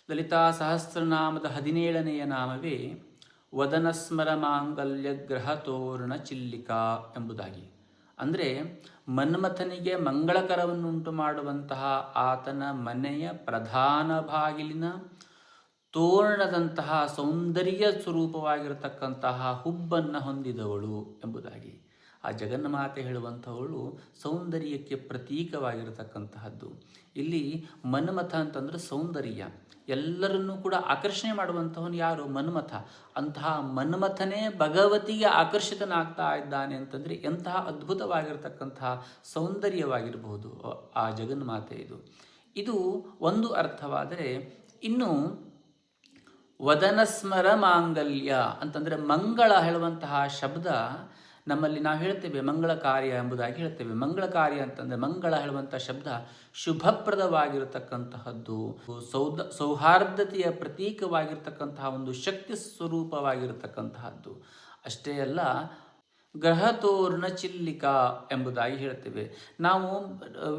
ಲಲಿತಾ ಸಹಸ್ರನಾಮದ 17ನೆಯ ನಾಮವೇ ವದನಸ್ಮರ ಮಾಂಗಲ್ಯ ಗ್ರಹ ತೋರಣ ಚಿಲ್ಲಿಕಾ ಎಂಬುದಾಗಿ. ಅಂದರೆ ಮನ್ಮಥನಿಗೆ ಮಂಗಳಕರವನ್ನುಂಟು ಮಾಡುವಂತಹ ಆತನ ಮನೆಯ ಪ್ರಧಾನ ಬಾಗಿಲಿನ ತೋರಣದಂತಹ ಸೌಂದರ್ಯ ಸ್ವರೂಪವಾಗಿರತಕ್ಕಂತಹ ಹುಬ್ಬನ್ನು ಹೊಂದಿದವಳು ಎಂಬುದಾಗಿ. ಆ ಜಗನ್ಮಾತೆ ಹೇಳುವಂಥವಳು ಸೌಂದರ್ಯಕ್ಕೆ ಪ್ರತೀಕವಾಗಿರತಕ್ಕಂತಹದ್ದು. ಇಲ್ಲಿ ಮನ್ಮಥ ಅಂತಂದ್ರೆ ಸೌಂದರ್ಯ, ಎಲ್ಲರನ್ನೂ ಕೂಡ ಆಕರ್ಷಣೆ ಮಾಡುವಂಥವನು ಯಾರು? ಮನ್ಮಥ. ಅಂತಹ ಮನ್ಮಥನೇ ಭಗವತಿಗೆ ಆಕರ್ಷಿತನಾಗ್ತಾ ಇದ್ದಾನೆ ಅಂತಂದರೆ ಎಂತಹ ಅದ್ಭುತವಾಗಿರತಕ್ಕಂತಹ ಸೌಂದರ್ಯವಾಗಿರಬಹುದು ಆ ಜಗನ್ಮಾತೆ. ಇದು ಒಂದು ಅರ್ಥವಾದರೆ, ಇನ್ನು ವದನಸ್ಮರ ಮಾಂಗಲ್ಯ ಅಂತಂದರೆ ಮಂಗಳ ಹೇಳುವಂತಹ ಶಬ್ದ ನಮ್ಮಲ್ಲಿ ನಾವು ಹೇಳ್ತೇವೆ ಮಂಗಳ ಕಾರ್ಯ ಎಂಬುದಾಗಿ ಹೇಳ್ತೇವೆ. ಮಂಗಳ ಕಾರ್ಯ ಅಂತಂದರೆ ಮಂಗಳ ಹೇಳುವಂಥ ಶಬ್ದ ಶುಭಪ್ರದವಾಗಿರತಕ್ಕಂತಹದ್ದು, ಸೌಹಾರ್ದತೆಯ ಪ್ರತೀಕವಾಗಿರ್ತಕ್ಕಂತಹ ಒಂದು ಶಕ್ತಿ ಸ್ವರೂಪವಾಗಿರತಕ್ಕಂತಹದ್ದು. ಅಷ್ಟೇ ಅಲ್ಲ, ಗ್ರಹತೋರಣ ಚಿಲ್ಲಿಕಾ ಎಂಬುದಾಗಿ ಹೇಳ್ತೇವೆ. ನಾವು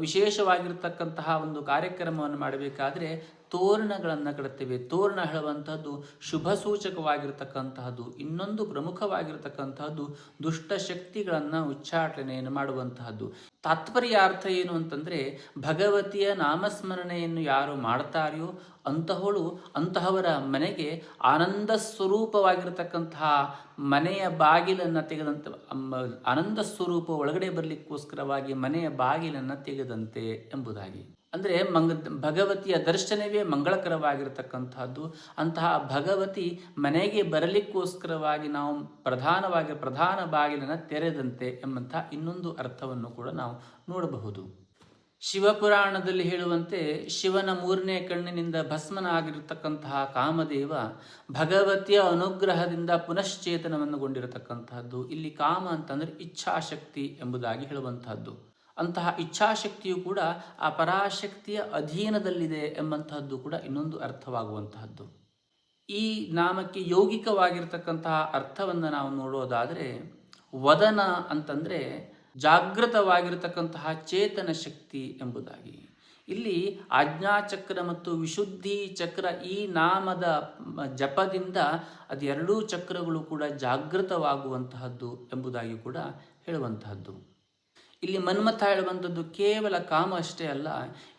ವಿಶೇಷವಾಗಿರ್ತಕ್ಕಂತಹ ಒಂದು ಕಾರ್ಯಕ್ರಮವನ್ನು ಮಾಡಬೇಕಾದ್ರೆ ತೋರಣಗಳನ್ನು ಕಟ್ತೇವೆ. ತೋರಣ ಹೇಳುವಂಥದ್ದು ಶುಭ ಸೂಚಕವಾಗಿರ್ತಕ್ಕಂತಹದ್ದು. ಇನ್ನೊಂದು ಪ್ರಮುಖವಾಗಿರ್ತಕ್ಕಂತಹದ್ದು ದುಷ್ಟಶಕ್ತಿಗಳನ್ನು ಉಚ್ಚಾಟನೆಯನ್ನು ಮಾಡುವಂತಹದ್ದು. ತಾತ್ಪರ್ಯಾರ್ಥ ಏನು ಅಂತಂದರೆ, ಭಗವತಿಯ ನಾಮಸ್ಮರಣೆಯನ್ನು ಯಾರು ಮಾಡ್ತಾರೆಯೋ ಅಂತಹವರ ಮನೆಗೆ ಆನಂದ ಸ್ವರೂಪವಾಗಿರತಕ್ಕಂತಹ ಮನೆಯ ಬಾಗಿಲನ್ನು ತೆಗೆದಂತೆ, ಆನಂದ ಸ್ವರೂಪ ಒಳಗಡೆ ಬರಲಿಕ್ಕೋಸ್ಕರವಾಗಿ ಮನೆಯ ಬಾಗಿಲನ್ನು ತೆಗೆದಂತೆ ಎಂಬುದಾಗಿ. ಅಂದರೆ ಭಗವತಿಯ ದರ್ಶನವೇ ಮಂಗಳಕರವಾಗಿರತಕ್ಕಂತಹದ್ದು. ಅಂತಹ ಭಗವತಿ ಮನೆಗೆ ಬರಲಿಕ್ಕೋಸ್ಕರವಾಗಿ ನಾವು ಪ್ರಧಾನ ಬಾಗಿಲನ್ನು ತೆರೆದಂತೆ ಎಂಬಂಥ ಇನ್ನೊಂದು ಅರ್ಥವನ್ನು ಕೂಡ ನಾವು ನೋಡಬಹುದು. ಶಿವಪುರಾಣದಲ್ಲಿ ಹೇಳುವಂತೆ ಶಿವನ 3ನೇ ಕಣ್ಣಿನಿಂದ ಭಸ್ಮನಾಗಿರತಕ್ಕಂತಹ ಕಾಮದೇವ ಭಗವತಿಯ ಅನುಗ್ರಹದಿಂದ ಪುನಶ್ಚೇತನವನ್ನುಗೊಂಡಿರತಕ್ಕಂತಹದ್ದು. ಇಲ್ಲಿ ಕಾಮ ಅಂತಂದರೆ ಇಚ್ಛಾಶಕ್ತಿ ಎಂಬುದಾಗಿ ಹೇಳುವಂತಹದ್ದು. ಅಂತಹ ಇಚ್ಛಾಶಕ್ತಿಯು ಕೂಡ ಆ ಪರಾಶಕ್ತಿಯ ಅಧೀನದಲ್ಲಿದೆ ಎಂಬಂತಹದ್ದು ಕೂಡ ಇನ್ನೊಂದು ಅರ್ಥವಾಗುವಂತಹದ್ದು. ಈ ನಾಮಕ್ಕೆ ಯೌಗಿಕವಾಗಿರ್ತಕ್ಕಂತಹ ಅರ್ಥವನ್ನು ನಾವು ನೋಡೋದಾದರೆ, ವದನ ಅಂತಂದರೆ ಜಾಗೃತವಾಗಿರತಕ್ಕಂತಹ ಚೇತನ ಶಕ್ತಿ ಎಂಬುದಾಗಿ. ಇಲ್ಲಿ ಆಜ್ಞಾಚಕ್ರ ಮತ್ತು ವಿಶುದ್ಧಿ ಚಕ್ರ, ಈ ನಾಮದ ಜಪದಿಂದ ಅದೆರಡೂ ಚಕ್ರಗಳು ಕೂಡ ಜಾಗೃತವಾಗುವಂತಹದ್ದು ಎಂಬುದಾಗಿ ಕೂಡ ಹೇಳುವಂತಹದ್ದು. ಇಲ್ಲಿ ಮನ್ಮಥ ಹೇಳುವಂಥದ್ದು ಕೇವಲ ಕಾಮ ಅಷ್ಟೇ ಅಲ್ಲ,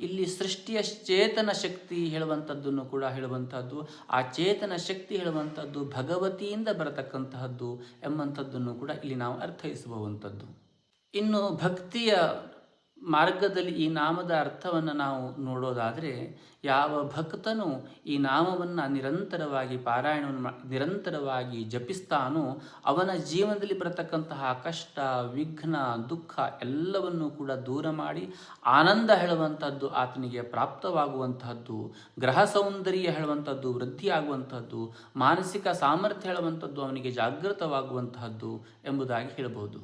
ಇಲ್ಲಿ ಸೃಷ್ಟಿಯ ಚೇತನ ಶಕ್ತಿ ಹೇಳುವಂಥದ್ದನ್ನು ಕೂಡ ಹೇಳುವಂಥದ್ದು. ಆ ಚೇತನ ಶಕ್ತಿ ಹೇಳುವಂಥದ್ದು ಭಗವತಿಯಿಂದ ಬರತಕ್ಕಂತಹದ್ದು ಎಂಬಂಥದ್ದನ್ನು ಕೂಡ ಇಲ್ಲಿ ನಾವು ಅರ್ಥೈಸುವಂಥದ್ದು. ಇನ್ನು ಭಕ್ತಿಯ ಮಾರ್ಗದಲ್ಲಿ ಈ ನಾಮದ ಅರ್ಥವನ್ನು ನಾವು ನೋಡೋದಾದರೆ, ಯಾವ ಭಕ್ತನು ಈ ನಾಮವನ್ನು ನಿರಂತರವಾಗಿ ನಿರಂತರವಾಗಿ ಜಪಿಸ್ತಾನೋ ಅವನ ಜೀವನದಲ್ಲಿ ಬರತಕ್ಕಂತಹ ಕಷ್ಟ, ವಿಘ್ನ, ದುಃಖ ಎಲ್ಲವನ್ನೂ ಕೂಡ ದೂರ ಮಾಡಿ ಆನಂದ ಹೇಳುವಂಥದ್ದು ಆತನಿಗೆ ಪ್ರಾಪ್ತವಾಗುವಂತಹದ್ದು, ಗ್ರಹ ಸೌಂದರ್ಯ ಹೇಳುವಂಥದ್ದು ವೃದ್ಧಿಯಾಗುವಂಥದ್ದು, ಮಾನಸಿಕ ಸಾಮರ್ಥ್ಯ ಹೇಳುವಂಥದ್ದು ಅವನಿಗೆ ಜಾಗೃತವಾಗುವಂತಹದ್ದು ಎಂಬುದಾಗಿ ಹೇಳಬಹುದು.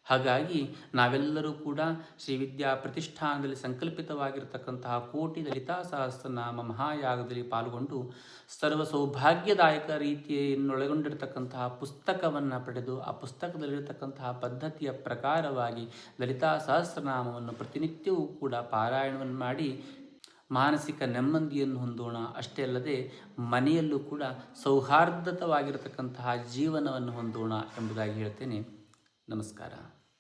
ಹಾಗಾಗಿ ನಾವೆಲ್ಲರೂ ಕೂಡ ಶ್ರೀ ವಿದ್ಯಾ ಪ್ರತಿಷ್ಠಾನದಲ್ಲಿ ಸಂಕಲ್ಪಿತವಾಗಿರತಕ್ಕಂತಹ ಕೋಟಿ ಲಲಿತಾ ಸಹಸ್ರನಾಮ ಮಹಾಯಾಗದಲ್ಲಿ ಪಾಲ್ಗೊಂಡು ಸರ್ವ ಸೌಭಾಗ್ಯದಾಯಕ ರೀತಿಯನ್ನೊಳಗೊಂಡಿರತಕ್ಕಂತಹ ಪುಸ್ತಕವನ್ನು ಪಡೆದು ಆ ಪುಸ್ತಕದಲ್ಲಿರತಕ್ಕಂತಹ ಪದ್ಧತಿಯ ಪ್ರಕಾರವಾಗಿ ಲಲಿತಾ ಸಹಸ್ರನಾಮವನ್ನು ಪ್ರತಿನಿತ್ಯವೂ ಕೂಡ ಪಾರಾಯಣವನ್ನು ಮಾಡಿ ಮಾನಸಿಕ ನೆಮ್ಮದಿಯನ್ನು ಹೊಂದೋಣ. ಅಷ್ಟೇ ಅಲ್ಲದೆ ಮನೆಯಲ್ಲೂ ಕೂಡ ಸೌಹಾರ್ದತವಾಗಿರತಕ್ಕಂತಹ ಜೀವನವನ್ನು ಹೊಂದೋಣ ಎಂಬುದಾಗಿ ಹೇಳ್ತೇನೆ. ನಮಸ್ಕಾರ.